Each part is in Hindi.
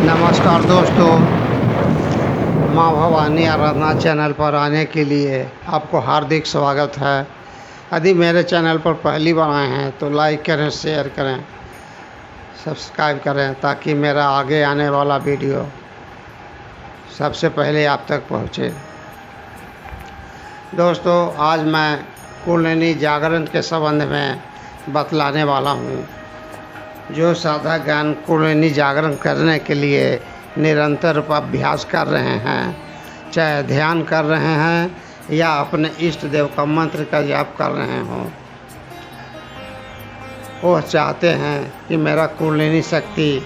नमस्कार दोस्तों, माँ भवानी आराधना चैनल पर आने के लिए आपको हार्दिक स्वागत है। यदि मेरे चैनल पर पहली बार आए हैं तो लाइक करें, शेयर करें, सब्सक्राइब करें ताकि मेरा आगे आने वाला वीडियो सबसे पहले आप तक पहुँचे। दोस्तों, आज मैं कुंडलिनी जागरण के संबंध में बतलाने वाला हूँ। जो साधक ज्ञान कुंडलिनी जागरण करने के लिए निरंतर अभ्यास कर रहे हैं, चाहे ध्यान कर रहे हैं या अपने इष्ट देव का मंत्र का जाप कर रहे हों, वो चाहते हैं कि मेरा कुंडलिनी शक्ति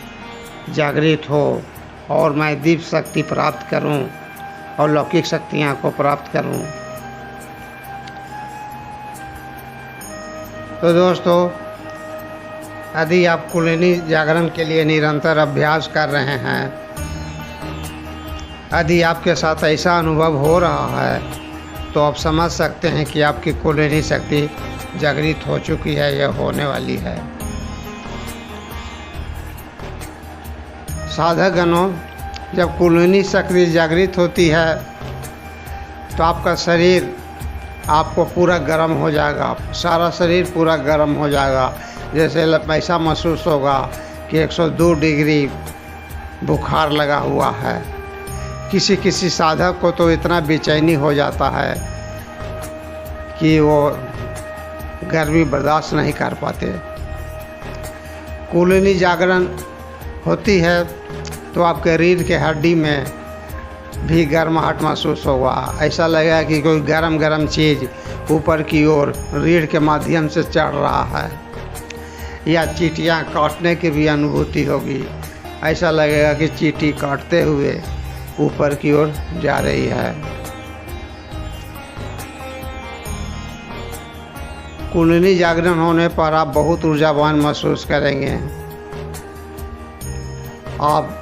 जागृत हो और मैं दिव्य शक्ति प्राप्त करूं और लौकिक शक्तियां को प्राप्त करूं। तो दोस्तों, यदि आप कुंडलिनी जागरण के लिए निरंतर अभ्यास कर रहे हैं, यदि आपके साथ ऐसा अनुभव हो रहा है तो आप समझ सकते हैं कि आपकी कुंडलिनी शक्ति जागृत हो चुकी है या होने वाली है। साधकगणों, जब कुंडलिनी शक्ति जागृत होती है तो आपका शरीर आपको पूरा गर्म हो जाएगा, सारा शरीर पूरा गर्म हो जाएगा। जैसे ऐसा महसूस होगा कि 102 डिग्री बुखार लगा हुआ है। किसी किसी साधक को तो इतना बेचैनी हो जाता है कि वो गर्मी बर्दाश्त नहीं कर पाते। कुंडलिनी जागरण होती है तो आपके शरीर के हड्डी में भी गर्माहट महसूस होगा। ऐसा लगेगा कि कोई गरम चीज़ ऊपर की ओर रीढ़ के माध्यम से चढ़ रहा है, या चींटियाँ काटने की भी अनुभूति होगी। ऐसा लगेगा कि चींटी काटते हुए ऊपर की ओर जा रही है। कुंडलिनी जागरण होने पर आप बहुत ऊर्जावान महसूस करेंगे। आप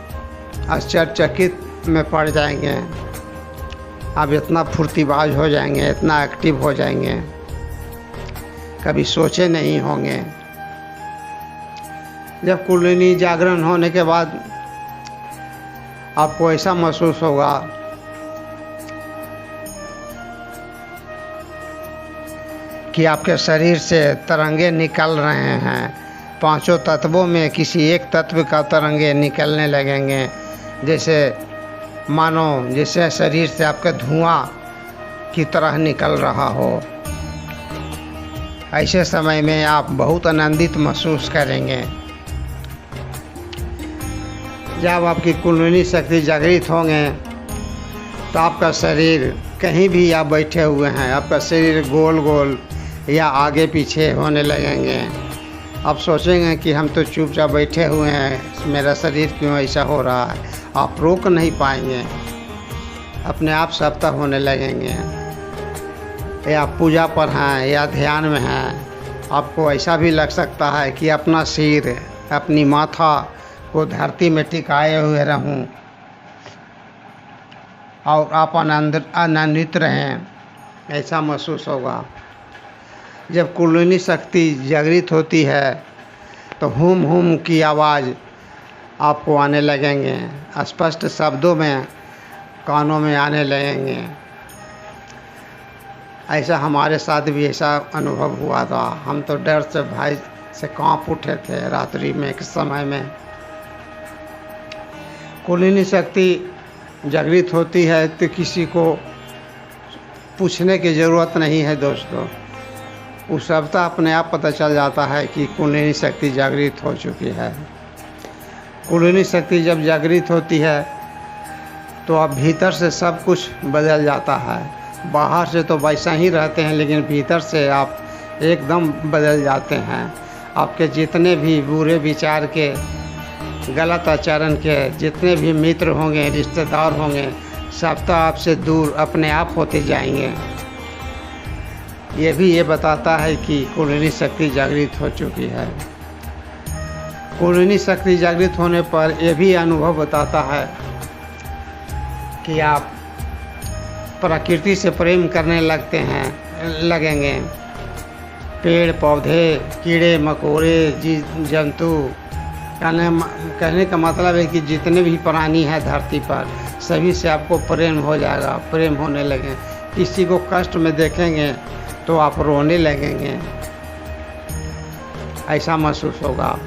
आश्चर्यचकित में पड़ जाएंगे। आप इतना फुर्तीबाज हो जाएंगे, इतना एक्टिव हो जाएंगे, कभी सोचे नहीं होंगे। जब कुंडलिनी जागरण होने के बाद आपको ऐसा महसूस होगा कि आपके शरीर से तरंगे निकल रहे हैं। पांचों तत्वों में किसी एक तत्व का तरंगे निकलने लगेंगे, जैसे मानो जैसे शरीर से आपका धुआं की तरह निकल रहा हो। ऐसे समय में आप बहुत आनंदित महसूस करेंगे। जब आपकी कुंडलिनी शक्ति जागृत होंगे तो आपका शरीर, कहीं भी आप बैठे हुए हैं, आपका शरीर गोल गोल या आगे पीछे होने लगेंगे। आप सोचेंगे कि हम तो चुपचाप बैठे हुए हैं, मेरा शरीर क्यों ऐसा हो रहा है। आप रोक नहीं पाएंगे, अपने आप सप्ताह होने लगेंगे। या पूजा पर हैं या ध्यान में हैं, आपको ऐसा भी लग सकता है कि अपना सिर, अपनी माथा को धरती में टिकाए हुए रहूं और आप आनंदित रहें, ऐसा महसूस होगा। जब कुंडलिनी शक्ति जागृत होती है तो हुम हुम की आवाज़ आपको आने लगेंगे, स्पष्ट शब्दों में कानों में आने लगेंगे। ऐसा हमारे साथ भी ऐसा अनुभव हुआ था। हम तो डर से भाई से कांप उठे थे रात्रि में के समय में। कुंडलिनी शक्ति जागृत होती है तो किसी को पूछने की ज़रूरत नहीं है दोस्तों, उस सबका अपने आप पता चल जाता है कि कुंडलिनी शक्ति जागृत हो चुकी है। कुंडलिनी शक्ति जब जागृत होती है तो अब भीतर से सब कुछ बदल जाता है। बाहर से तो वैसा ही रहते हैं, लेकिन भीतर से आप एकदम बदल जाते हैं। आपके जितने भी बुरे विचार के, गलत आचरण के जितने भी मित्र होंगे, रिश्तेदार होंगे, सब तो आपसे दूर अपने आप होते जाएंगे। ये बताता है कि कुंडलिनी शक्ति जागृत हो चुकी है। कुंडलिनी शक्ति जागृत होने पर यह भी अनुभव बताता है कि आप प्रकृति से प्रेम करने लगेंगे। पेड़ पौधे, कीड़े मकोड़े, जीव जंतु, कहने का मतलब है कि जितने भी प्राणी हैं धरती पर सभी से आपको प्रेम हो जाएगा, प्रेम होने लगे। किसी को कष्ट में देखेंगे तो आप रोने लगेंगे, ऐसा महसूस होगा।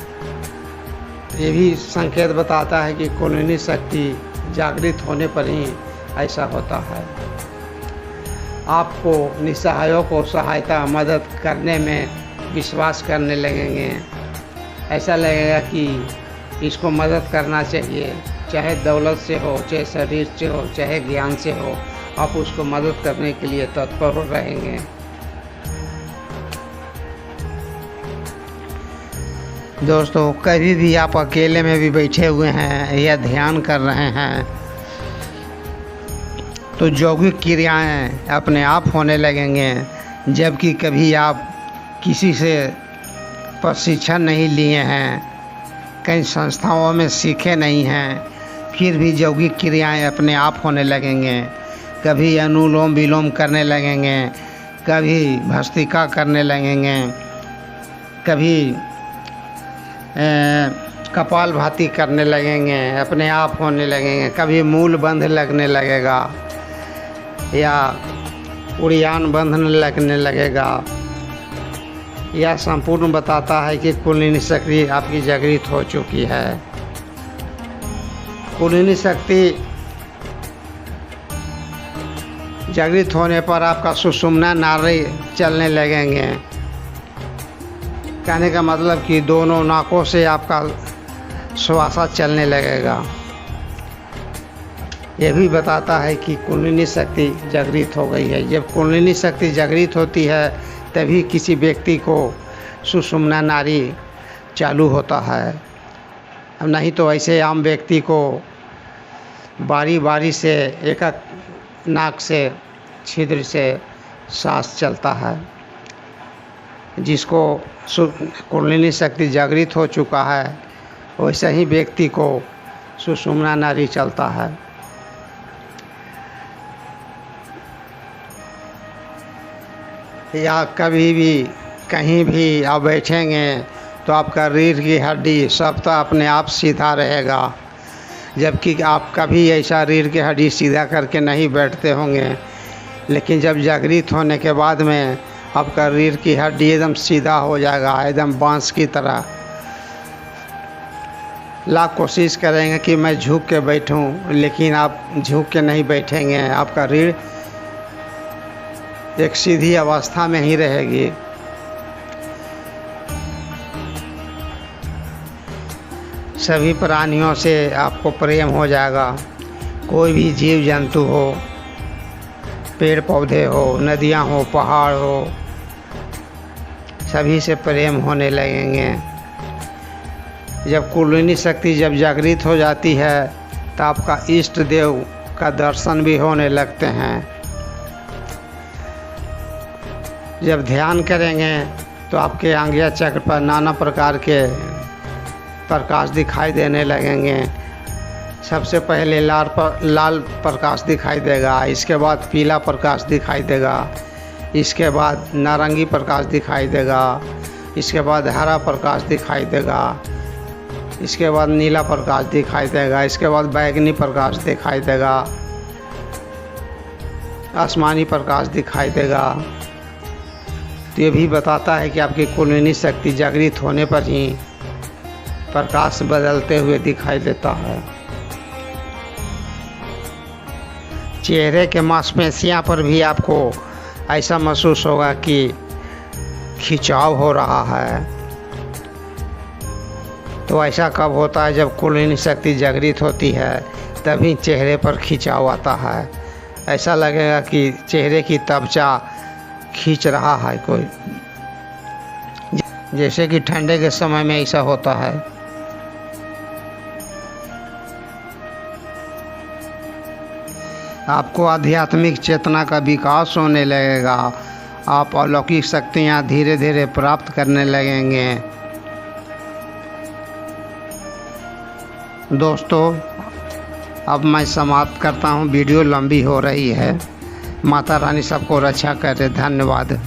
ये भी संकेत बताता है कि कुंडलिनी शक्ति जागृत होने पर ही ऐसा होता है। आपको निसहायों को सहायता मदद करने में विश्वास करने लगेंगे। ऐसा लगेगा कि इसको मदद करना चाहिए, चाहे दौलत से हो, चाहे शरीर से हो, चाहे ज्ञान से हो, आप उसको मदद करने के लिए तत्पर रहेंगे। दोस्तों, कभी भी आप अकेले में भी बैठे हुए हैं या ध्यान कर रहे हैं तो यौगिक क्रियाएं अपने आप होने लगेंगे। जबकि कभी आप किसी से प्रशिक्षण नहीं लिए हैं, कई संस्थाओं में सीखे नहीं हैं, फिर भी यौगिक क्रियाएं अपने आप होने लगेंगे। कभी अनुलोम विलोम करने लगेंगे, कभी भस्त्रिका करने लगेंगे, कभी कपालभाति करने लगेंगे, अपने आप होने लगेंगे। कभी मूल बंध लगने लगेगा या उड़ियान बंधने लगने लगेगा। यह संपूर्ण बताता है कि कुंडलिनी शक्ति आपकी जागृत हो चुकी है। कुंडलिनी शक्ति जागृत होने पर आपका सुषुम्ना नाड़ी चलने लगेंगे। कहने का मतलब कि दोनों नाकों से आपका श्वास चलने लगेगा। यह भी बताता है कि कुंडलिनी शक्ति जागृत हो गई है। जब कुंडलिनी शक्ति जागृत होती है तभी किसी व्यक्ति को सुषुम्ना नाड़ी चालू होता है। अब नहीं तो ऐसे आम व्यक्ति को बारी बारी से एक नाक से छिद्र से सांस चलता है। जिसको कुंडलिनी शक्ति जागृत हो चुका है वैसे ही व्यक्ति को सुषुम्ना नाड़ी चलता है। या कभी भी कहीं भी आप बैठेंगे तो आपका रीढ़ की हड्डी सब तो अपने आप सीधा रहेगा। जबकि आप कभी ऐसा रीढ़ की हड्डी सीधा करके नहीं बैठते होंगे, लेकिन जब जागृत होने के बाद में आपका रीढ़ की हड्डी एकदम सीधा हो जाएगा, एकदम बांस की तरह। लाख कोशिश करेंगे कि मैं झुक के बैठूं, लेकिन आप झुक के नहीं बैठेंगे। आपका रीढ़ एक सीधी अवस्था में ही रहेगी। सभी प्राणियों से आपको प्रेम हो जाएगा। कोई भी जीव जंतु हो, पेड़ पौधे हो, नदियां हो, पहाड़ हो, सभी से प्रेम होने लगेंगे। जब कुंडलिनी शक्ति जब जागृत हो जाती है तो आपका इष्ट देव का दर्शन भी होने लगते हैं। जब ध्यान करेंगे तो आपके आंगिया चक्र पर नाना प्रकार के प्रकाश दिखाई देने लगेंगे। सबसे पहले लाल प्रकाश दिखाई देगा, इसके बाद पीला प्रकाश दिखाई देगा, इसके बाद नारंगी प्रकाश दिखाई देगा, इसके बाद हरा प्रकाश दिखाई देगा, इसके बाद नीला प्रकाश दिखाई देगा, इसके बाद बैगनी प्रकाश दिखाई देगा, आसमानी प्रकाश दिखाई देगा। तो ये भी बताता है कि आपकी कुंडलिनी शक्ति जागृत होने पर ही प्रकाश बदलते हुए दिखाई देता है। चेहरे के मांसपेशियों पर भी आपको ऐसा महसूस होगा कि खिंचाव हो रहा है। तो ऐसा कब होता है? जब कुंडलिनी शक्ति जागृत होती है तभी चेहरे पर खिंचाव आता है। ऐसा लगेगा कि चेहरे की त्वचा खींच रहा है कोई, जैसे कि ठंडे के समय में ऐसा होता है। आपको आध्यात्मिक चेतना का विकास होने लगेगा। आप अलौकिक शक्तियाँ धीरे धीरे प्राप्त करने लगेंगे। दोस्तों, अब मैं समाप्त करता हूँ, वीडियो लंबी हो रही है। माता रानी सबको रक्षा करे। धन्यवाद।